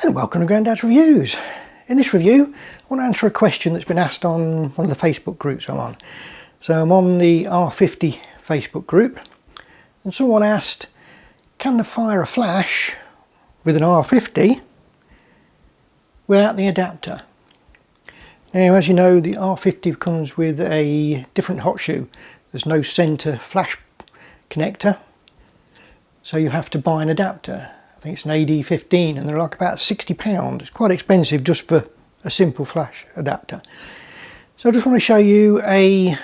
And welcome to Grandad's Reviews. In this review I want to answer a question that's been asked on one of the Facebook groups I'm on. So I'm on the R50 Facebook group and someone asked, can they fire a flash with an R50 without the adapter? Now, as you know, the R50 comes with a different hot shoe. There's no centre flash connector, so you have to buy an adapter. I think it's an AD15 and they're like about £60. It's quite expensive just for a simple flash adapter. So I just want to show you a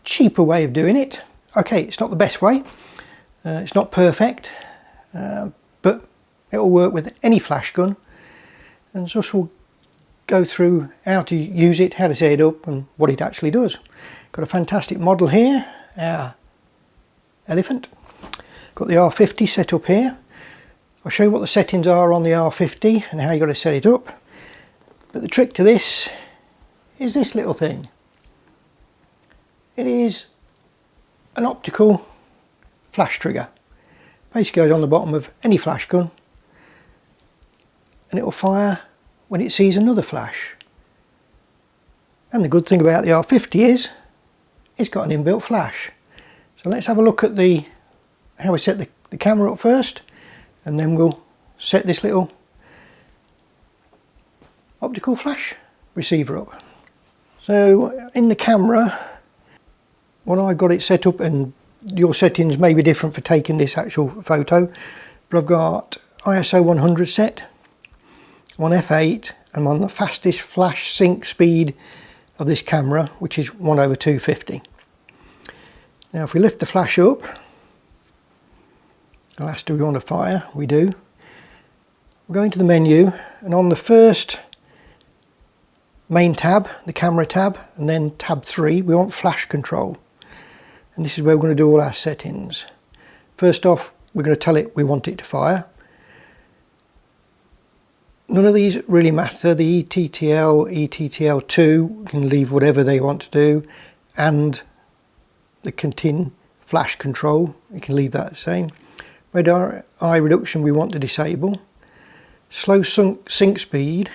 cheaper way of doing it. Okay, it's not the best way, it's not perfect, but it will work with any flash gun, and just we'll go through how to use it, how to set it up and what it actually does. Got a fantastic model here, our elephant. Got the R50 set up here. I'll show you what the settings are on the R50 and how you got to set it up. But the trick to this is this little thing. It is an optical flash trigger. Basically goes on the bottom of any flash gun and it will fire when it sees another flash. And the good thing about the R50 is it's got an inbuilt flash. So let's have a look at how we set the camera up first, and then we'll set this little optical flash receiver up. So in the camera, when I got it set up, and your settings may be different for taking this actual photo, but I've got ISO 100 set, I'm on f8, and I'm on the fastest flash sync speed of this camera, which is 1/250. Now if we lift the flash up, I'll ask, do we want to fire? We do. We'll go into the menu, and on the first main tab, the camera tab, and then tab 3, we want flash control. And this is where we're going to do all our settings. First off, we're going to tell it we want it to fire. None of these really matter. The ETTL, ETTL2 can leave whatever they want to do, and the contin flash control, you can leave that the same. Red eye reduction we want to disable. Slow sync speed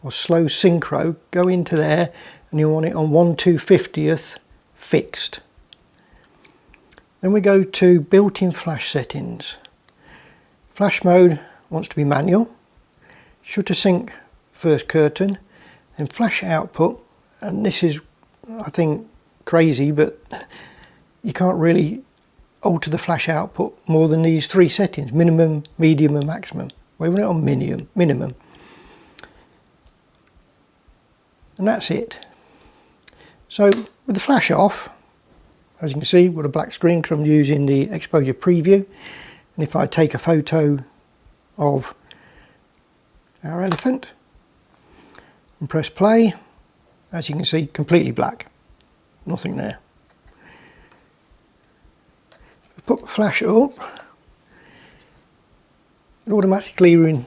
or slow synchro, go into there and you want it on 1/250th fixed. Then we go to built-in flash settings. Flash mode wants to be manual. Shutter sync first curtain, then flash output, and this is, I think, crazy, but you can't really alter the flash output more than these 3 settings: minimum, medium and maximum. We want it on minimum. And that's it. So with the flash off, as you can see, we've got a black screen because I'm using the exposure preview. And if I take a photo of our elephant and press play, as you can see, completely black, nothing there. Put the flash up, it automatically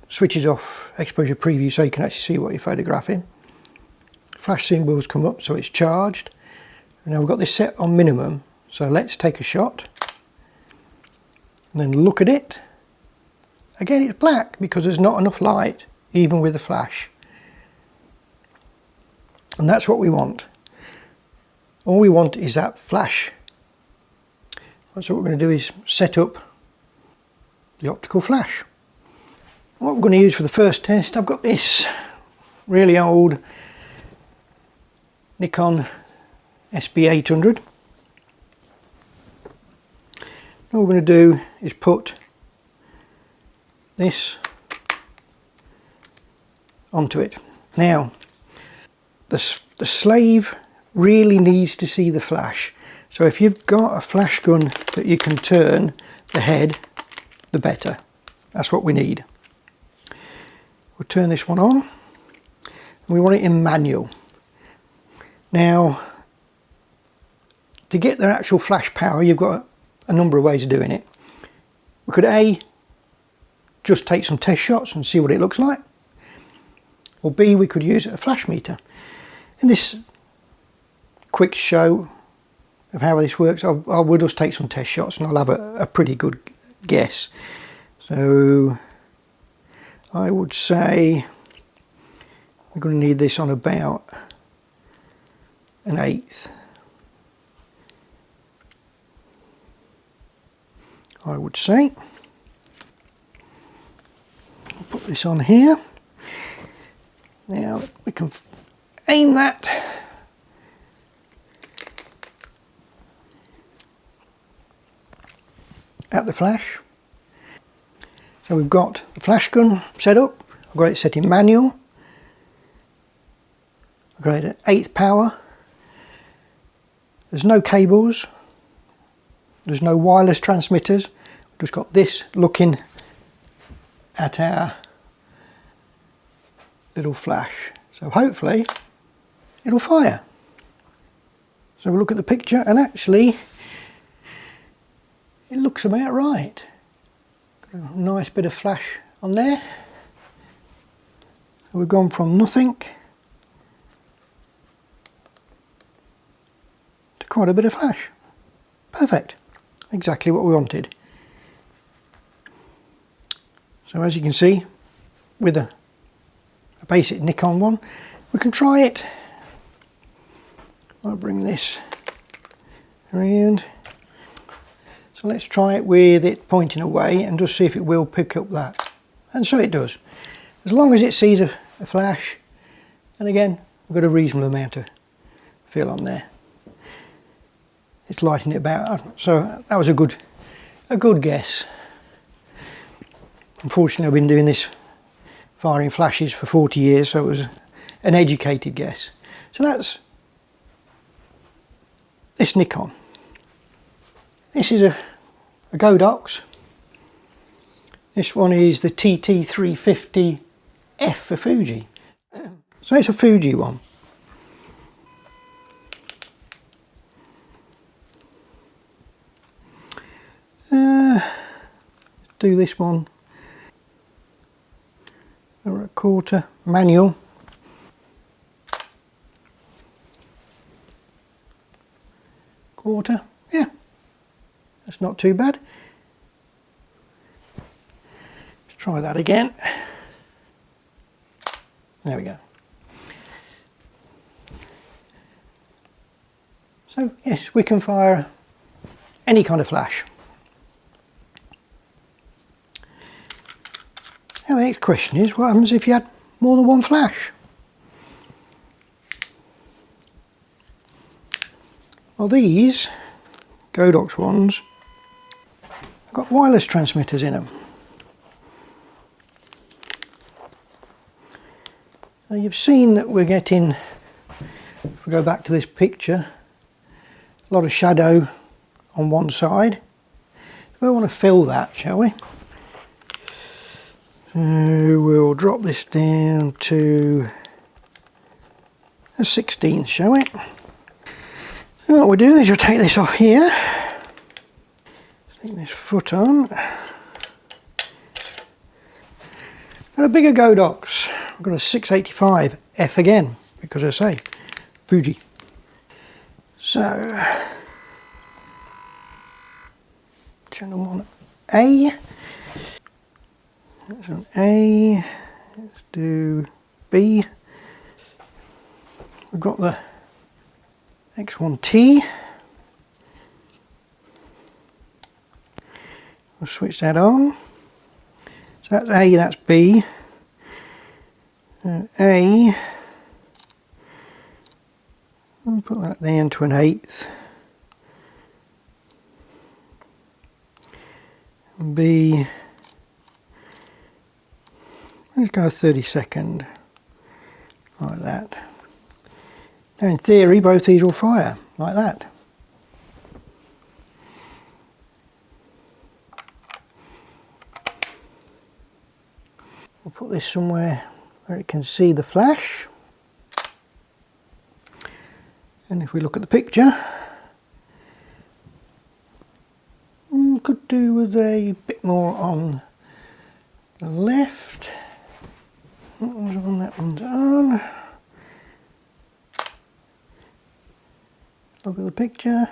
switches off exposure preview so you can actually see what you're photographing. Flash symbols come up so it's charged. And now we've got this set on minimum, so let's take a shot and then look at it. Again, it's black because there's not enough light even with the flash, and that's what we want. All we want is that flash. So what we're going to do is set up the optical flash. What we're going to use for the first test, I've got this really old Nikon SB800. All we're going to do is put this onto it. Now the slave really needs to see the flash. So if you've got a flash gun that you can turn the head, the better. That's what we need. We'll turn this one on, and we want it in manual. Now, to get the actual flash power, you've got a number of ways of doing it. We could A, just take some test shots and see what it looks like, or B, we could use a flash meter. In this quick show of how this works, I will just take some test shots and I'll have a pretty good guess. So I would say we're going to need this on about 1/8. I would say. I'll put this on here. Now we can aim that at the flash. So we've got the flash gun set up. I've got it set in manual. I've got it at 8th power. There's no cables. There's no wireless transmitters. We've just got this looking at our little flash. So hopefully it'll fire. So we'll look at the picture, and actually it looks about right. Got a nice bit of flash on there. So we've gone from nothing to quite a bit of flash. Perfect. Exactly what we wanted. So as you can see, with a basic Nikon one, we can try it. I'll bring this around. So let's try it with it pointing away and just see if it will pick up that. And so it does. As long as it sees a flash, and again, we've got a reasonable amount of fill on there. It's lighting it about, so that was a good guess. Unfortunately, I've been doing this firing flashes for 40 years, so it was an educated guess. So that's this Nikon. This is a Godox. This one is the TT350F for Fuji. So it's a Fuji one. Do this one. Or a 1/4 manual. Quarter, yeah, that's not too bad. Let's try that again. There we go. So yes, we can fire any kind of flash. Now the next question is, what happens if you had more than one flash? Well, these Godox ones have got wireless transmitters in them. Now you've seen that we're getting, if we go back to this picture, a lot of shadow on one side. We want to fill that, shall we? So we'll drop this down to a 16th, shall we? So what we'll do is we'll take this off here, stick this foot on. Got a bigger Godox. I've got a 685F again, because I say Fuji. So channel 1A. That's on A. Let's do B. We've got the X1T. We'll switch that on. So that's A, that's B. A. We'll put that down to 1/8. And B. Let's go 32nd, like that. Now in theory, both these will fire, like that. We'll put this somewhere where it can see the flash. And if we look at the picture, could do with a bit more on the left. That one's on, that one's on. Look at the picture.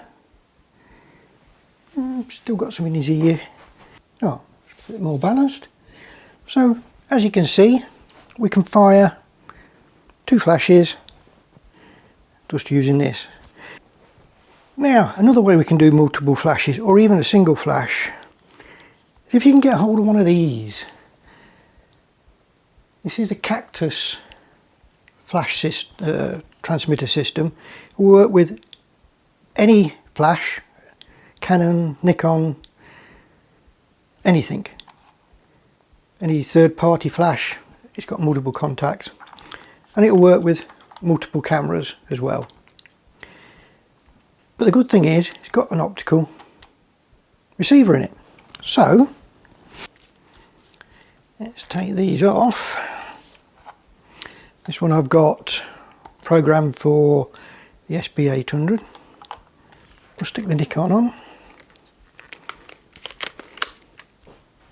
Still got some in his ear. Oh, it's a bit more balanced. So as you can see, we can fire 2 flashes just using this. Now, another way we can do multiple flashes, or even a single flash, is if you can get hold of one of these. This is the Cactus flash transmitter system. It will work with any flash, Canon, Nikon, anything. Any third-party flash. It's got multiple contacts, and it will work with multiple cameras as well. But the good thing is it's got an optical receiver in it. So let's take these off. This one I've got programmed for the SB800. We'll stick the Nikon on.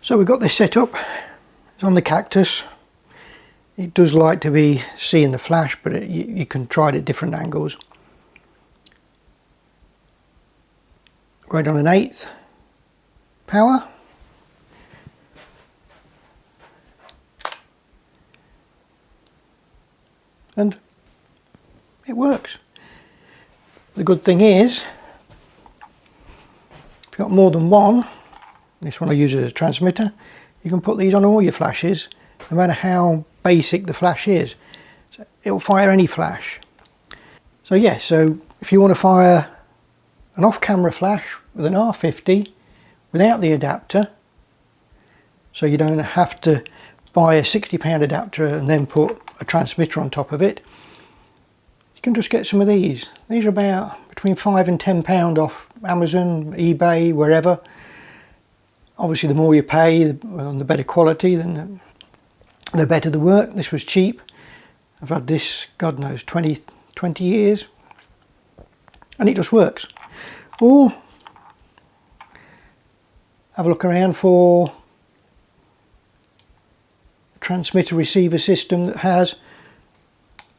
So we've got this set up. It's on the Cactus. It does like to be seeing the flash, but you can try it at different angles. Right on an 1/8 power. And it works. The good thing is, if you've got more than one, this one I use as a transmitter, you can put these on all your flashes, no matter how basic the flash is. So it'll fire any flash. So yeah, so if you want to fire an off-camera flash with an R50 without the adapter, so you don't have to buy a £60 adapter and then put a transmitter on top of it, you can just get some of these. These are about between £5 and £10 off Amazon, eBay, wherever. Obviously the more you pay on the better quality, then the better the work. This was cheap. I've had this, God knows, 20 years, and it just works. Or have a look around for a transmitter receiver system that has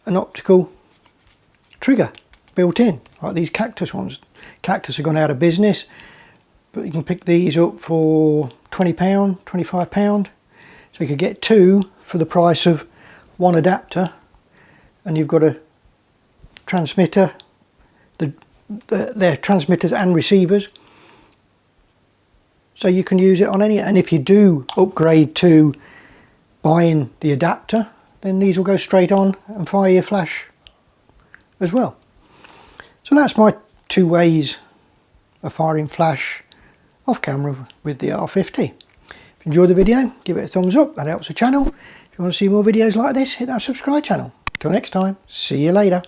an optical trigger built in, like these Cactus ones. Cactus have gone out of business, but you can pick these up for £20, £25. So you could get 2 for the price of 1 adapter, and you've got a transmitter. They're transmitters and receivers, so you can use it on any. And if you do upgrade to buying the adapter, then these will go straight on and fire your flash as well. So that's my 2 ways of firing flash off camera with the R50. If you enjoyed the video, give it a thumbs up, that helps the channel. If you want to see more videos like this, hit that subscribe channel. Till next time, see you later.